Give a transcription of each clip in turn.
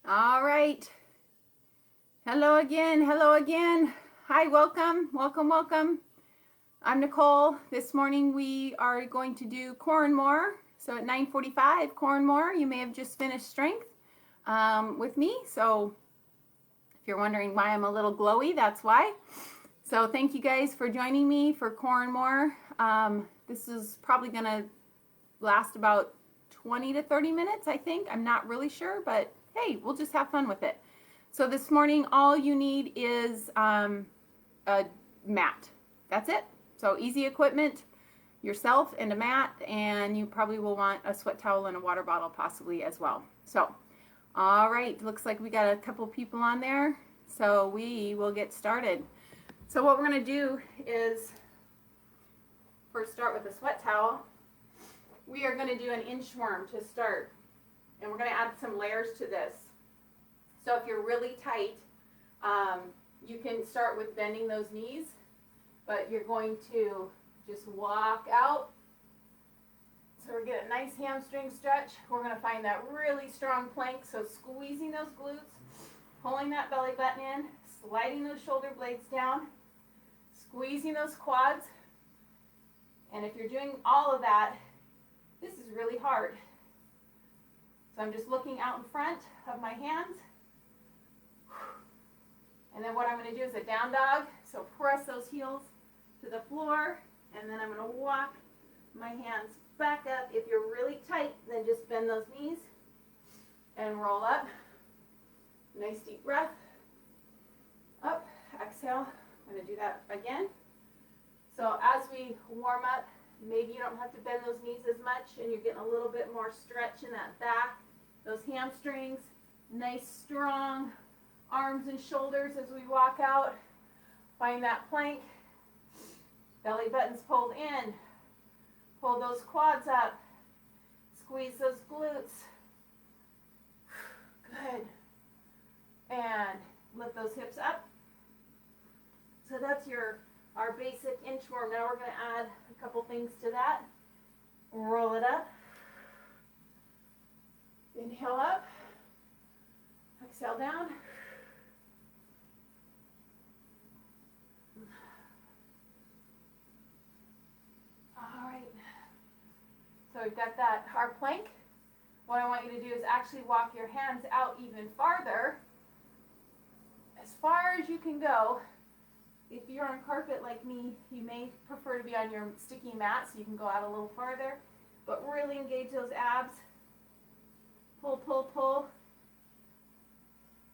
All right. Hello again. Hello again. Hi, welcome. Welcome, welcome. I'm Nicole. This morning we are going to do core and more. So at 9:45, core and more. You may have just finished strength with me. So if you're wondering why I'm a little glowy, that's why. So thank you guys for joining me for core and more. This is probably going to last about 20 to 30 minutes, I think. I'm not really sure, but hey, we'll just have fun with it. So this morning, all you need is a mat. That's it. So easy equipment, yourself and a mat, and you probably will want a sweat towel and a water bottle possibly as well. So, all right, looks like we got a couple people on there. So we will get started. So what we're going to do is first start with a sweat towel. We are going to do an inchworm to start, and we're going to add some layers to this. So if you're really tight, you can start with bending those knees, but you're going to just walk out. So we get a nice hamstring stretch. We're going to find that really strong plank, so squeezing those glutes, pulling that belly button in, sliding those shoulder blades down, squeezing those quads. And if you're doing all of that, this is really hard. So I'm just looking out in front of my hands. And then what I'm going to do is a down dog. So press those heels to the floor. And then I'm going to walk my hands back up. If you're really tight, then just bend those knees and roll up. Nice deep breath. Up, exhale. I'm going to do that again. So as we warm up, maybe you don't have to bend those knees as much and you're getting a little bit more stretch in that back, those hamstrings, nice strong arms and shoulders as we walk out. Find that plank, belly buttons pulled in, pull those quads up, squeeze those glutes. Good. And lift those hips up. So that's our basic inchworm. Now we're going to add a couple things to that. Roll it up. Inhale up. Exhale down. All right. So we've got that hard plank. What I want you to do is actually walk your hands out even farther, as far as you can go. If you're on carpet like me, you may prefer to be on your sticky mat, so you can go out a little farther, but really engage those abs. Pull, pull, pull.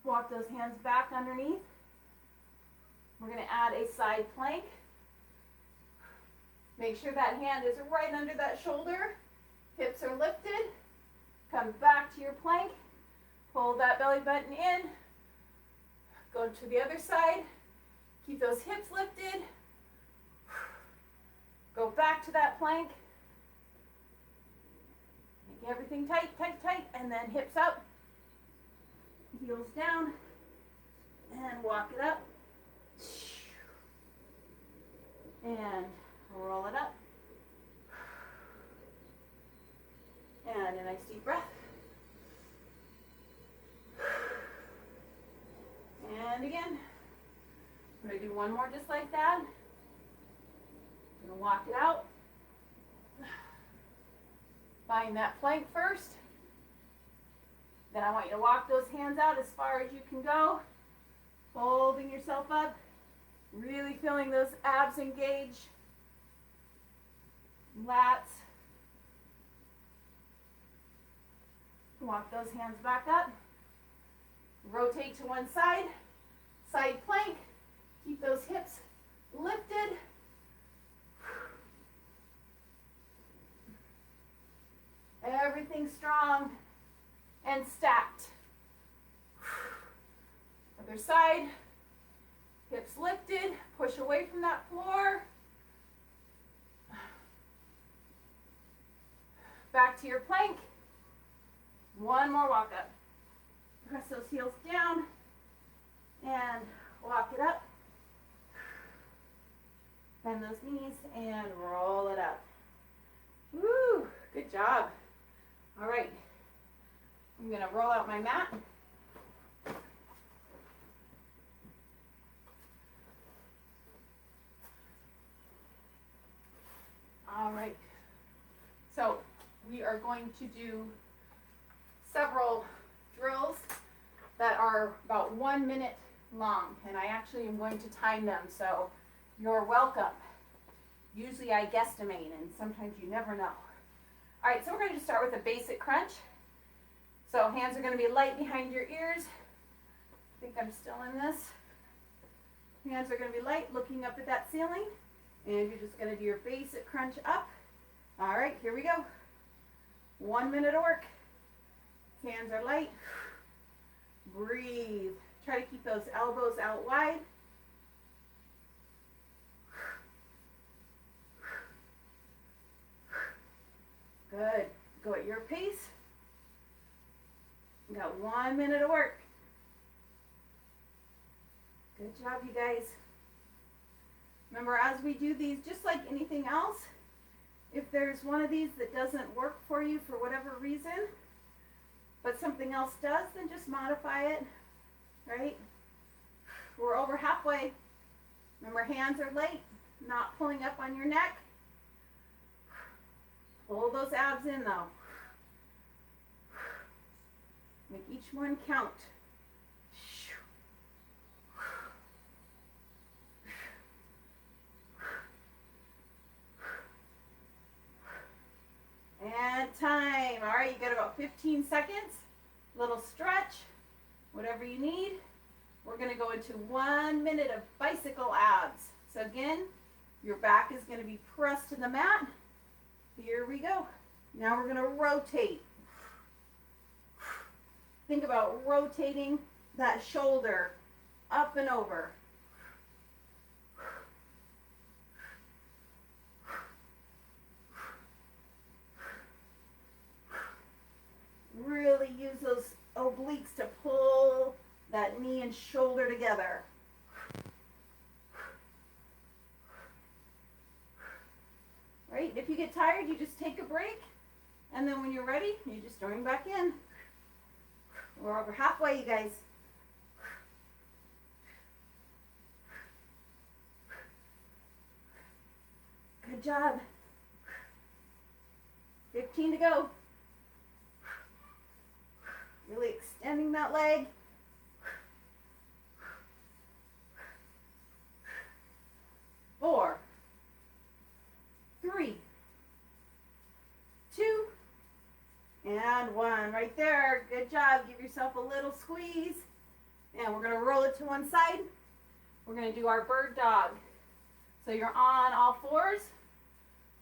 Walk those hands back underneath. We're going to add a side plank. Make sure that hand is right under that shoulder. Hips are lifted. Come back to your plank. Pull that belly button in. Go to the other side. Keep those hips lifted. Go back to that plank. Make everything tight, tight, tight, and then hips up. Heels down. And walk it up. And roll it up. And a nice deep breath. And again. I'm going to do one more just like that. I'm going to walk it out. Find that plank first. Then I want you to walk those hands out as far as you can go. Holding yourself up. Really feeling those abs engage. Lats. Walk those hands back up. Rotate to one side. Side plank. Keep those hips lifted. Everything strong and stacked. Other side. Hips lifted. Push away from that floor. Back to your plank. One more walk up. Press those heels down and walk it up. Bend those knees and roll it up. Woo, good job. All right, I'm gonna roll out my mat. All right. So we are going to do several drills that are about 1 minute long, and I actually am going to time them, so you're welcome. Usually I guesstimate, and sometimes you never know. All right, so we're going to start with a basic crunch. So hands are going to be light behind your ears. I think I'm still in this. Hands are going to be light, looking up at that ceiling, and you're just going to do your basic crunch up. All right, here we go. 1 minute of work. Hands are light. Breathe. Try to keep those elbows out wide. Good. Go at your pace. You got 1 minute of work. Good job, you guys. Remember, as we do these, just like anything else, if there's one of these that doesn't work for you for whatever reason, but something else does, then just modify it, right? We're over halfway. Remember, hands are light, not pulling up on your neck. Pull those abs in, though. Make each one count. And time. All right, you got about 15 seconds. Little stretch, whatever you need. We're going to go into 1 minute of bicycle abs. So again, your back is going to be pressed to the mat. Here we go. Now we're going to rotate. Think about rotating that shoulder up and over. Really use those obliques to pull that knee and shoulder together. Right? If you get tired, you just take a break, and then when you're ready, you just join back in. We're over halfway, you guys. Good job. 15 to go. Really extending that leg. 4, 3, 2, and 1. Right there. Good job. Give yourself a little squeeze. And we're going to roll it to one side. We're going to do our bird dog. So you're on all fours.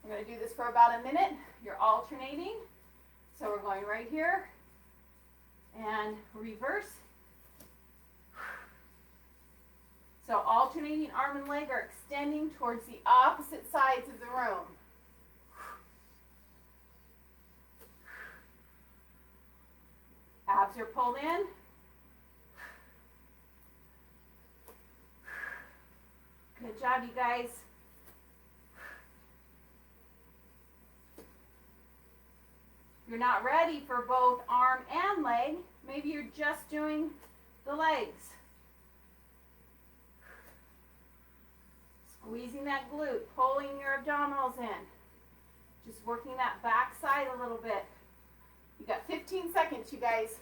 We're going to do this for about a minute. You're alternating. So we're going right here and reverse. So alternating arm and leg are extending towards the opposite sides of the room. Abs are pulled in. Good job, you guys. You're not ready for both arm and leg. Maybe you're just doing the legs. Squeezing that glute, pulling your abdominals in. Just working that back side a little bit. You got 15 seconds, you guys.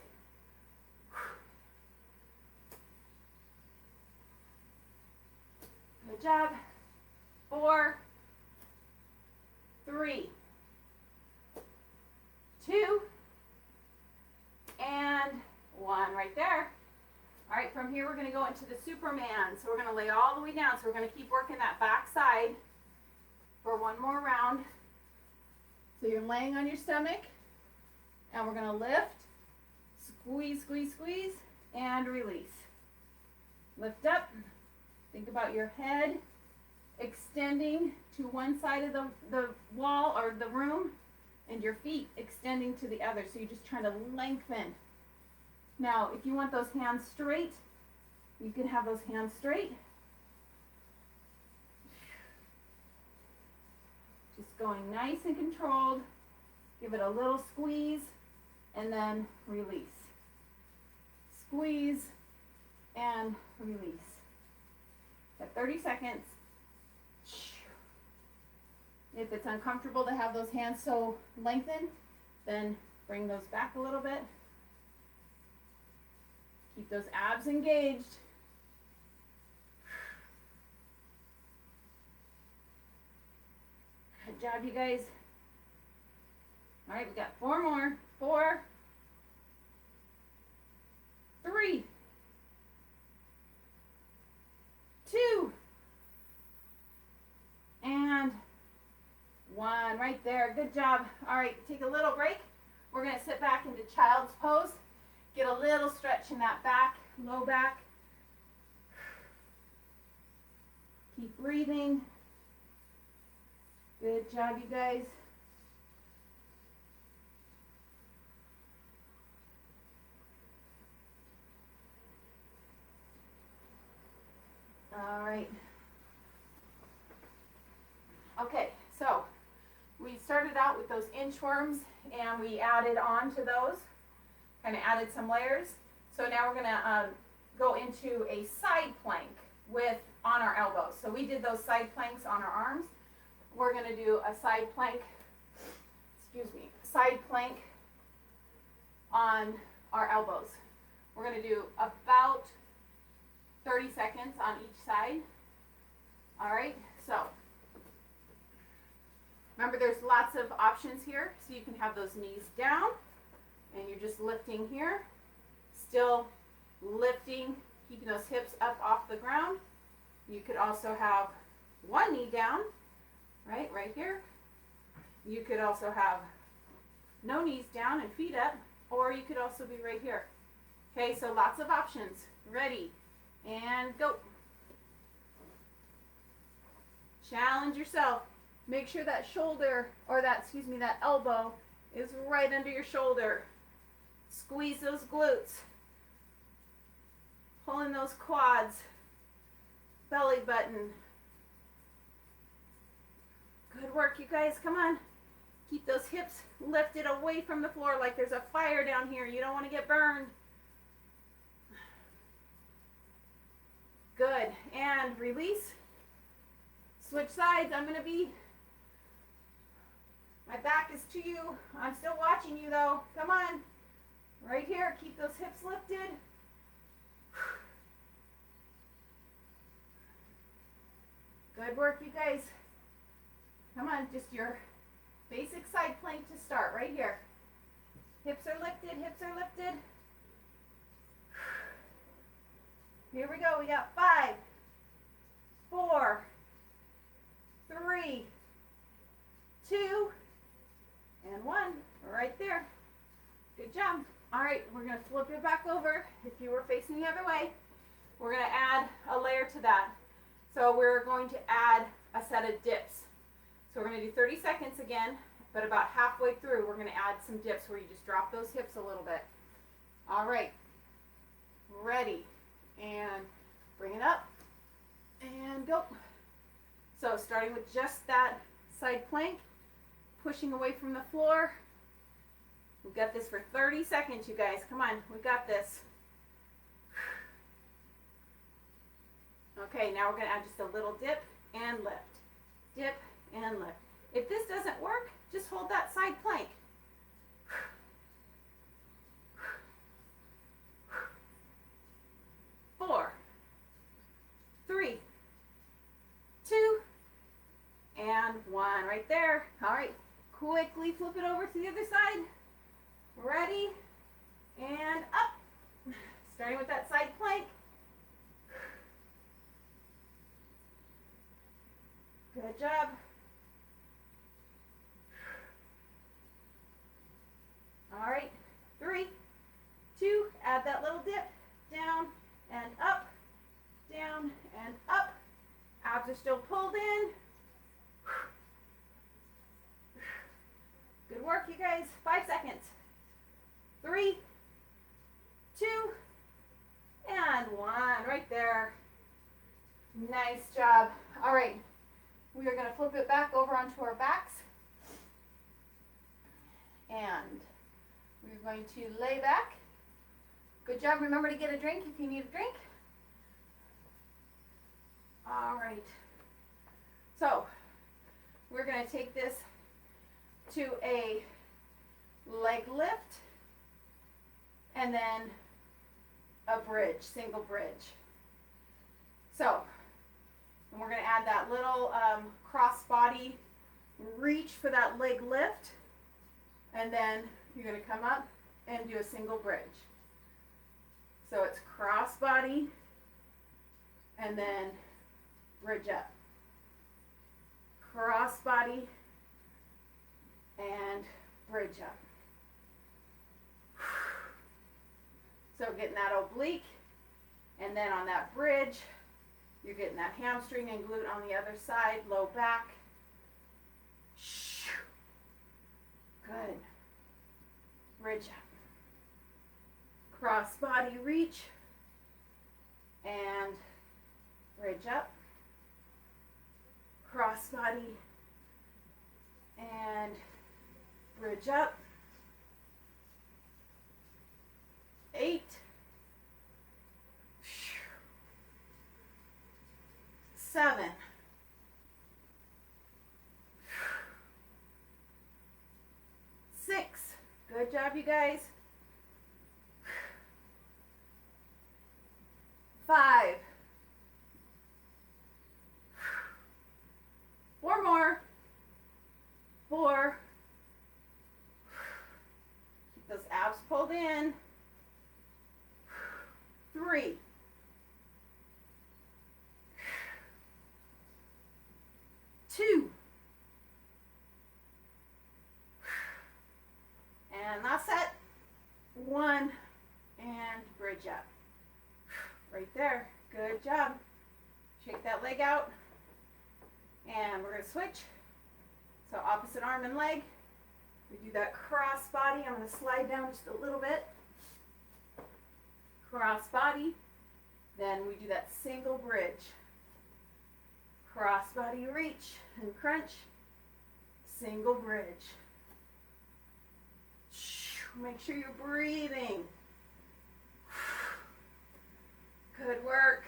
Good job. 4, 3, 2, and 1. Right there. All right, from here we're going to go into the Superman. So we're going to lay all the way down. So we're going to keep working that back side for one more round. So you're laying on your stomach, and we're going to lift, squeeze, squeeze, squeeze, and release. Lift up. Think about your head extending to one side of the wall or the room, and your feet extending to the other. So you're just trying to lengthen. Now, if you want those hands straight, you can have those hands straight. Just going nice and controlled. Give it a little squeeze and then release. Squeeze and release. At 30 seconds. If it's uncomfortable to have those hands so lengthened, then bring those back a little bit. Keep those abs engaged. Good job, you guys. All right, we got 4 more. 4, 3, 2, and 1. Right there. Good job. All right, take a little break. We're going to sit back into child's pose. Get a little stretch in that back, low back. Keep breathing. Good job, you guys. All right. Okay, so we started out with those inchworms and we added on to those, kind of added some layers. So now we're gonna go into a side plank on our elbows. So we did those side planks on our arms. We're gonna do a side plank, side plank on our elbows. We're gonna do about 30 seconds on each side. All right, so remember there's lots of options here. So you can have those knees down and you're just lifting here, still lifting, keeping those hips up off the ground. You could also have one knee down, right here. You could also have no knees down and feet up, or you could also be right here. Okay, so lots of options. Ready? And go. Challenge yourself. Make sure that shoulder, or that elbow is right under your shoulder. Squeeze those glutes. Pull in those quads. Belly button. Good work, you guys. Come on. Keep those hips lifted away from the floor like there's a fire down here. You don't want to get burned. Good. And release. Switch sides. My back is to you. I'm still watching you though. Come on. Right here. Keep those hips lifted. Good work, you guys. Come on. Just your basic side plank to start right here. Hips are lifted. Hips are lifted. Here we go. We got 5, 4, 3, 2, and 1. Right there. Good job. All right, we're going to flip it back over. If you were facing the other way, we're going to add a layer to that. So we're going to add a set of dips. So we're going to do 30 seconds again, but about halfway through, we're going to add some dips where you just drop those hips a little bit. All right. Ready. And bring it up and go. So starting with just that side plank, pushing away from the floor. We've got this for 30 seconds, you guys. Come on, we got this. Okay, now we're going to add just a little dip and lift. Dip and lift. If this doesn't work, just hold that side plank. 4, 3, 2, and 1. Right there. All right. Quickly flip it over to the other side. Ready? And up. Starting with that side plank. Good job. All right. 3, 2, add that little dip. Down and up, down and up. Abs are still pulled in. Good work, you guys. 5 seconds. 3, 2, and 1. Right there. Nice job. All right. We are going to flip it back over onto our backs. And we're going to lay back. Good job. Remember to get a drink if you need a drink. All right. So we're going to take this to a leg lift and then a bridge, single bridge. So, and we're going to add that little cross body reach for that leg lift, and then you're going to come up and do a single bridge. So it's cross body and then bridge up. Cross body and bridge up. So getting that oblique, and then on that bridge, you're getting that hamstring and glute on the other side, low back. Good. Bridge up. Cross body reach and bridge up. Cross body and bridge up. 8. 7. 6. Good job, you guys. 5. 4 more. 4. Keep those abs pulled in. 3. 2. And last set. 1. And bridge up. Right there. Good job. Shake that leg out. And we're going to switch. So opposite arm and leg. We do that cross body. I'm going to slide down just a little bit. Cross body. Then we do that single bridge. Cross body reach and crunch. Single bridge. Make sure you're breathing. Good work.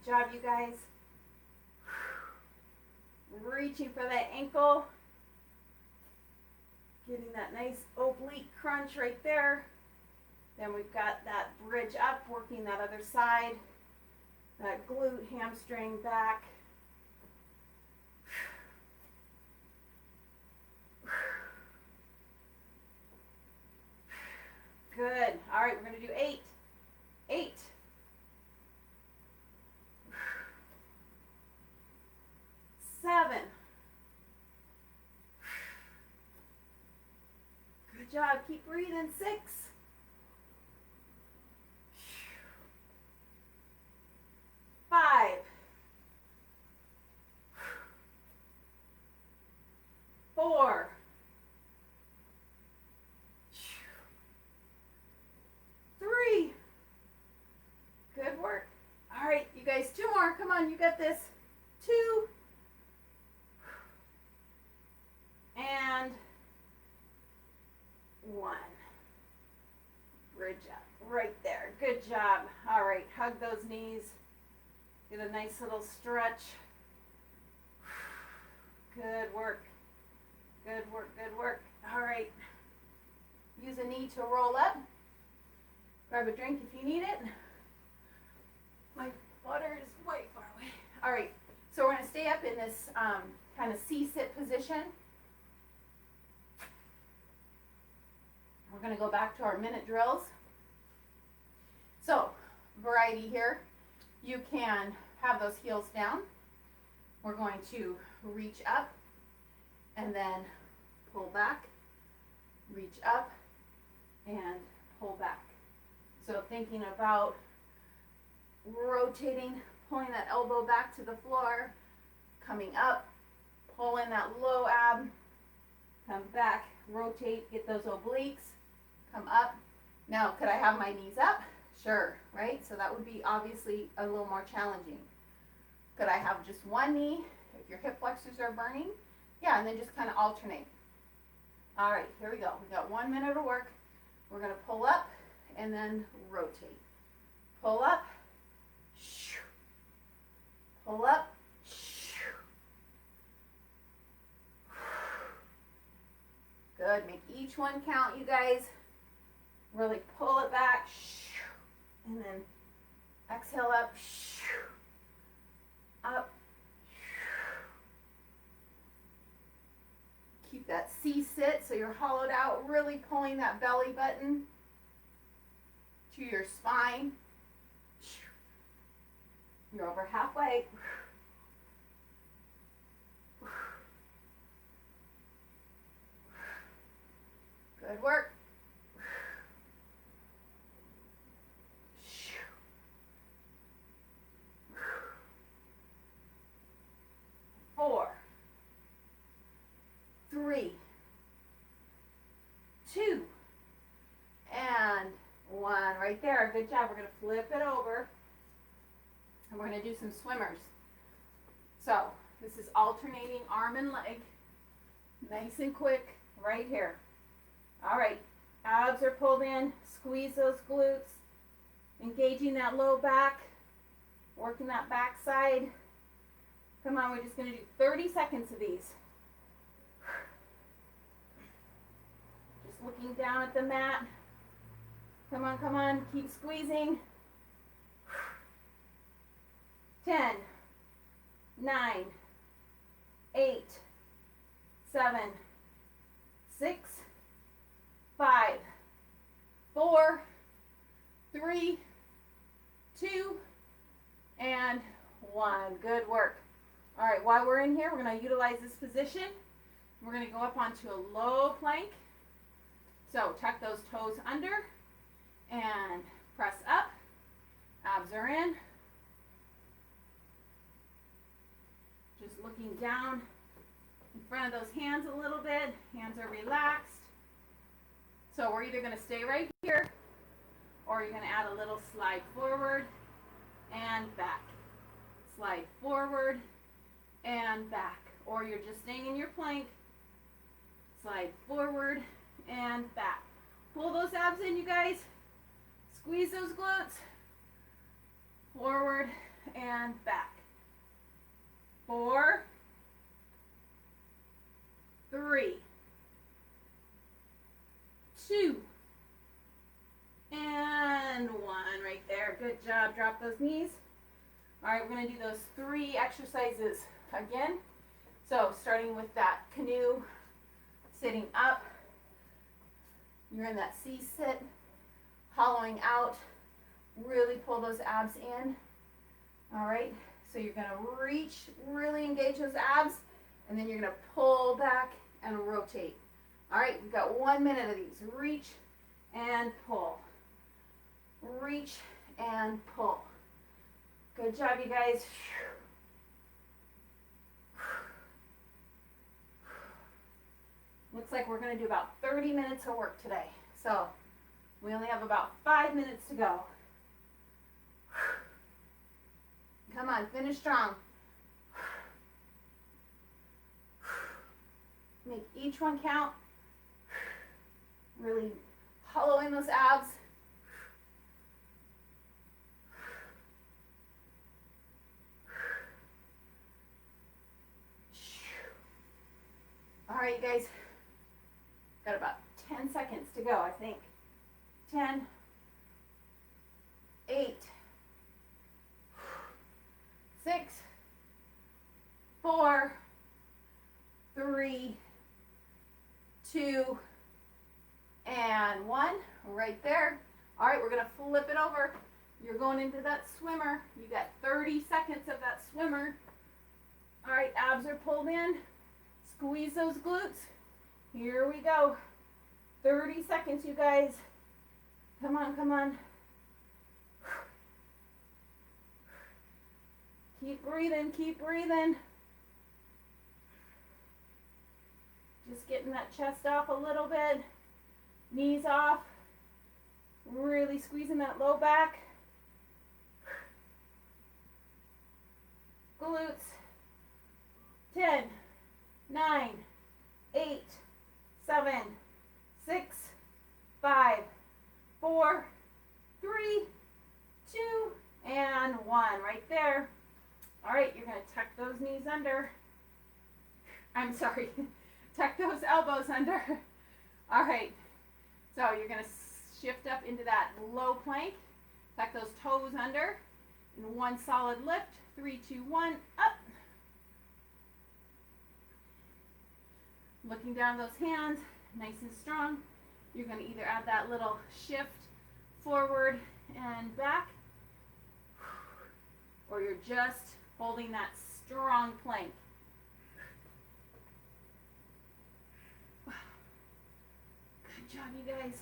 Good job, you guys. Reaching for that ankle. Getting that nice oblique crunch right there. Then we've got that bridge up, working that other side. That glute, hamstring, back. Good. All right, we're going to do 8. 8. 7. Good job. Keep breathing. 6. 5. 4. 3. Good work. All right, you guys, 2 more. Come on, you got this. 2. And 1. Bridge up. Right there. Good job. All right, hug those knees. Get a nice little stretch. Good work. Good work, good work. All right. Use a knee to roll up. Grab a drink if you need it. My water is way far away. All right. So we're going to stay up in this kind of C-sit position. We're going to go back to our minute drills. So, variety here. You can have those heels down. We're going to reach up and then pull back, reach up and pull back. So thinking about rotating, pulling that elbow back to the floor, coming up, pull in that low ab, come back, rotate, get those obliques, come up. Now, could I have my knees up? Sure, right? So that would be obviously a little more challenging. Could I have just one knee if your hip flexors are burning? Yeah, and then just kind of alternate. All right, here we go. We got 1 minute of work. We're going to pull up and then rotate. Pull up, pull up, good. Make each one count, you guys. Really pull it back, and then exhale up, up. Keep that C sit so you're hollowed out, really pulling that belly button to your spine. You're over halfway. Good work. 4, 3, 2, and 1. Right there. Good job. We're going to flip it over, and we're going to do some swimmers. So this is alternating arm and leg. Nice and quick right here. All right. Abs are pulled in. Squeeze those glutes. Engaging that low back. Working that back side. Come on, we're just going to do 30 seconds of these. Just looking down at the mat. Come on, come on. Keep squeezing. 10, 9, 8, 7, 6, 5, 4, 3, 2, and 1. Good work. All right, while we're in here, we're going to utilize this position. We're going to go up onto a low plank. So tuck those toes under and press up. Abs are in. Just looking down in front of those hands a little bit. Hands are relaxed. So we're either going to stay right here, or you're going to add a little slide forward and back. Slide forward and back. Or you're just staying in your plank. Slide forward and back. Pull those abs in, you guys. Squeeze those glutes. Forward and back. 4, 3, 2, and 1. Right there. Good job. Drop those knees. All right, we're going to do those 3 exercises again. So starting with that canoe, sitting up. You're in that C sit, hollowing out. Really pull those abs in. All right, so you're going to reach, really engage those abs, and then you're going to pull back and rotate. All right, we've got 1 minute of these. Reach and pull. Reach and pull. Good job, you guys. Looks like we're going to do about 30 minutes of work today. So we only have about 5 minutes to go. Come on, finish strong. Make each one count. Really hollow in those abs. All right, you guys. Got about 10 seconds to go, I think. 10, 8, 6, 4, 3, 2, and 1. Right there. All right, we're going to flip it over. You're going into that swimmer. You got 30 seconds of that swimmer. All right, abs are pulled in. Squeeze those glutes. Here we go. 30 seconds, you guys. Come on, come on. Keep breathing, keep breathing. Just getting that chest off a little bit. Knees off. Really squeezing that low back. Glutes. 10, 9, 8, 7, 6, 5, 4, 3, 2, and 1. Right there. All right, you're going to tuck those knees under. I'm sorry, tuck those elbows under. All right, so you're going to shift up into that low plank. Tuck those toes under. In one solid lift. 3, 2, 1, up. Looking down those hands, nice and strong. You're going to either add that little shift forward and back, or you're just holding that strong plank. Good job, you guys.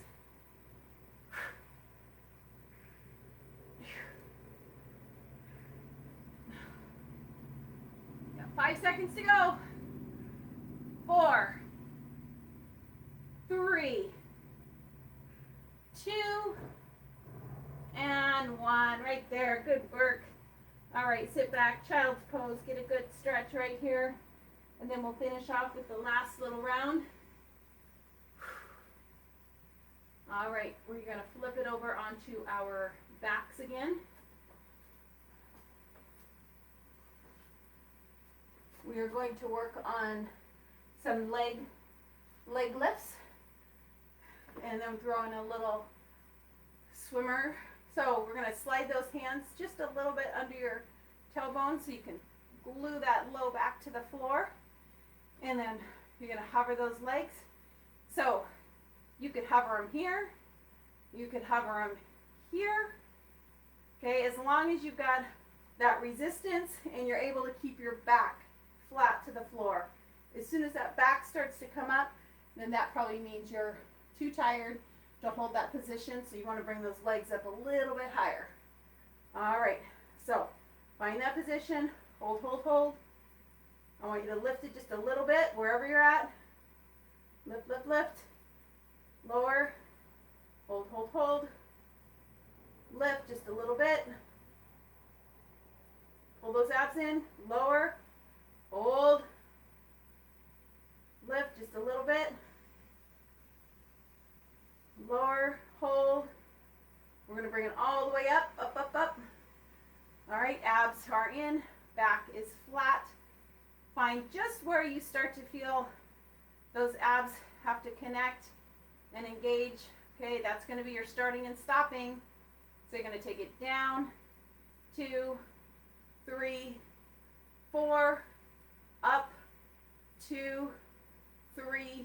Got 5 seconds to go. 4, 3, 2, and 1. Right there. Good work. All right, sit back, child's pose. Get a good stretch right here. And then we'll finish off with the last little round. All right, we're going to flip it over onto our backs again. We are going to work on some leg lifts, and then throw in a little swimmer. So we're going to slide those hands just a little bit under your tailbone so you can glue that low back to the floor, and then you're going to hover those legs. So you could hover them here, you could hover them here, okay, as long as you've got that resistance and you're able to keep your back flat to the floor. As soon as that back starts to come up, then that probably means you're too tired to hold that position, so you want to bring those legs up a little bit higher. All right, so find that position, hold, hold, hold. I want you to lift it just a little bit wherever you're at. Lift, lift, lift. Lower, hold, hold, hold. Lift just a little bit. Pull those abs in, lower, hold. Lift just a little bit. Lower, hold. We're going to bring it all the way up, up, up, up. All right, abs are in, back is flat. Find just where you start to feel those abs have to connect and engage. Okay, that's going to be your starting and stopping. So you're going to take it down, 2, 3, 4, up, 2, 3,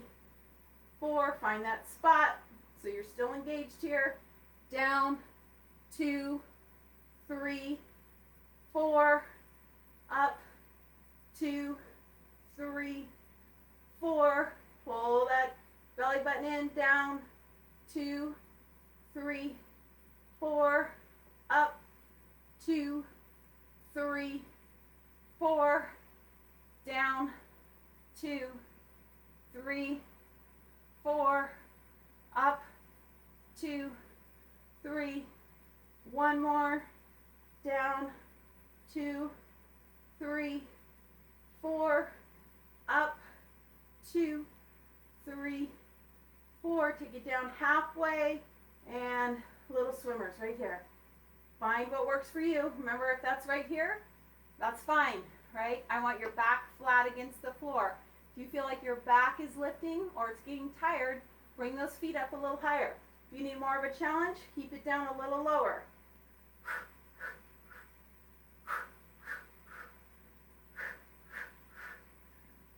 4. Find that spot. So you're still engaged here. Down, 2, 3, 4, up, 2, 3, 4. Pull that belly button in, down, 2, 3, 4, up, 2, 3, 4, down, 2, 3, 4, up, 2, 3, one more, down, 2, 3, 4, up, 2, 3, 4. Take it down halfway, and little swimmers right here. Find what works for you. Remember, if that's right here, that's fine, right? I want your back flat against the floor. If you feel like your back is lifting or it's getting tired, bring those feet up a little higher. If you need more of a challenge, keep it down a little lower.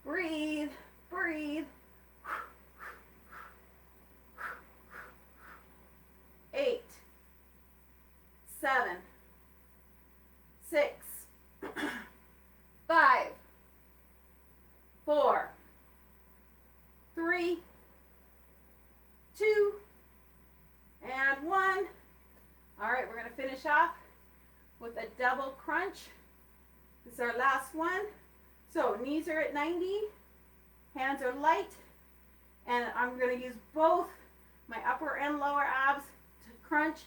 Breathe, breathe. 8, 7, 6, 5, 4, 3, 2, and 1. All right, we're going to finish off with a double crunch. This is our last one. So knees are at 90, hands are light, and I'm going to use both my upper and lower abs to crunch,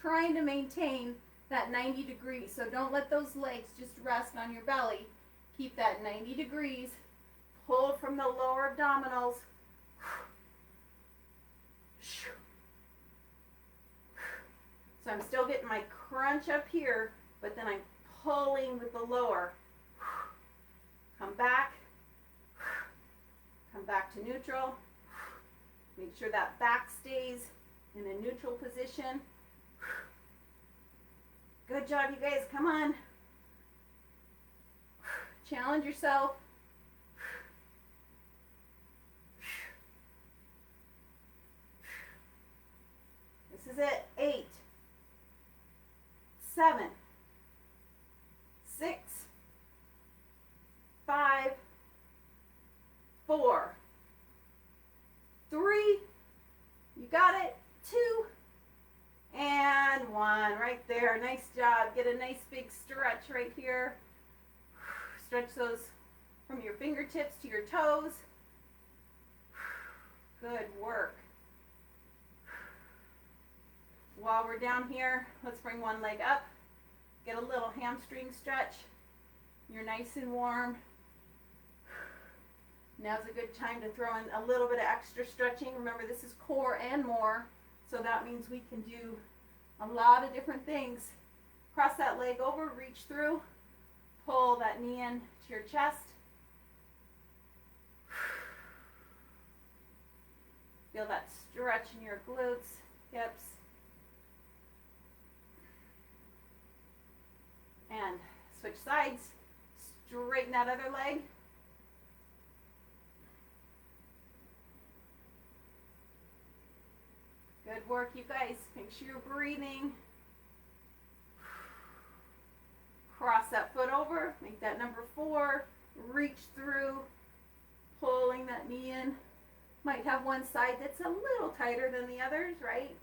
trying to maintain that 90 degrees. So don't let those legs just rest on your belly. Keep that 90 degrees. Pull from the lower abdominals. So I'm still getting my crunch up here, but then I'm pulling with the lower. Come back to neutral. Make sure that back stays in a neutral position. Good job, you guys, come on. Challenge yourself. This is it. 8, 7, 6, 5, 4, 3, you got it, 2, and 1, right there. Nice job. Get a nice big stretch right here. Stretch those from your fingertips to your toes. Good work. While we're down here, let's bring one leg up. Get a little hamstring stretch. You're nice and warm. Now's a good time to throw in a little bit of extra stretching. Remember, this is core and more, so that means we can do a lot of different things. Cross that leg over, reach through, pull that knee in to your chest. Feel that stretch in your glutes, hips. And switch sides. Straighten that other leg. Good work, you guys. Make sure you're breathing. Cross that foot over. Make that number 4. Reach through. Pulling that knee in. Might have one side that's a little tighter than the others, right?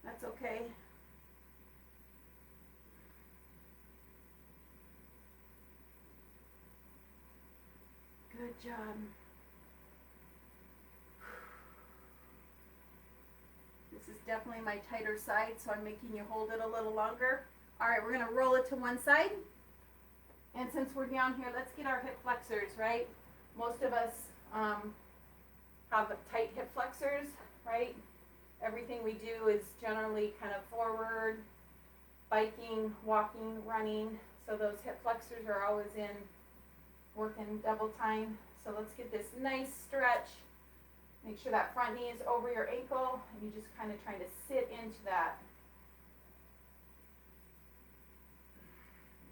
That's okay. Good job. This is definitely my tighter side, so I'm making you hold it a little longer. All right, we're gonna roll it to one side. And since we're down here, let's get our hip flexors, right? Most of us have tight hip flexors, right? Everything we do is generally kind of forward, biking, walking, running. So those hip flexors are always in working double time. So let's get this nice stretch. Make sure that front knee is over your ankle and you just kind of trying to sit into that.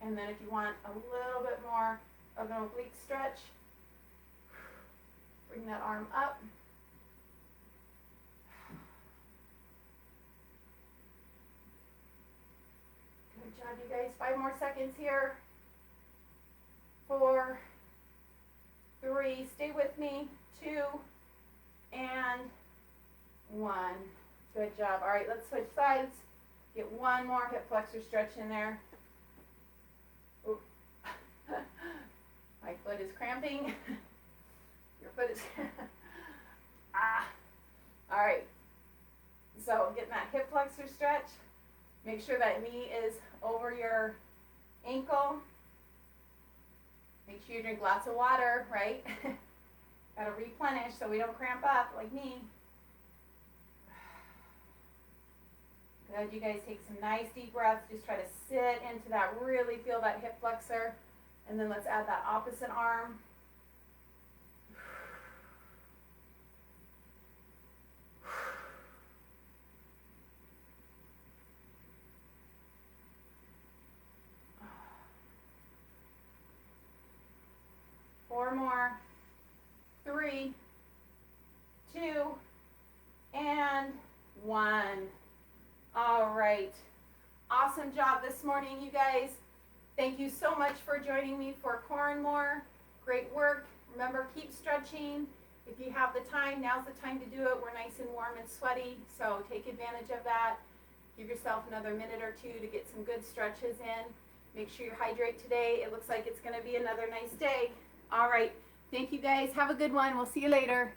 And then if you want a little bit more of an oblique stretch, bring that arm up. Good job, you guys. 5 more seconds here. 4, 3, stay with me, 2, and 1. Good job. All right, let's switch sides. Get one more hip flexor stretch in there. Ooh. My foot is cramping. Your foot is All right. So getting that hip flexor stretch. Make sure that knee is over your ankle. Make sure you drink lots of water, right? Got to replenish so we don't cramp up like me. Good, you guys take some nice deep breaths. Just try to sit into that, really feel that hip flexor. And then let's add that opposite arm. Four more. 3, 2, and 1. All right. Awesome job this morning, you guys. Thank you so much for joining me for Core and More. Great work. Remember, keep stretching. If you have the time, now's the time to do it. We're nice and warm and sweaty, so take advantage of that. Give yourself another minute or 2 to get some good stretches in. Make sure you hydrate today. It looks like it's going to be another nice day. All right. Thank you, guys. Have a good one. We'll see you later.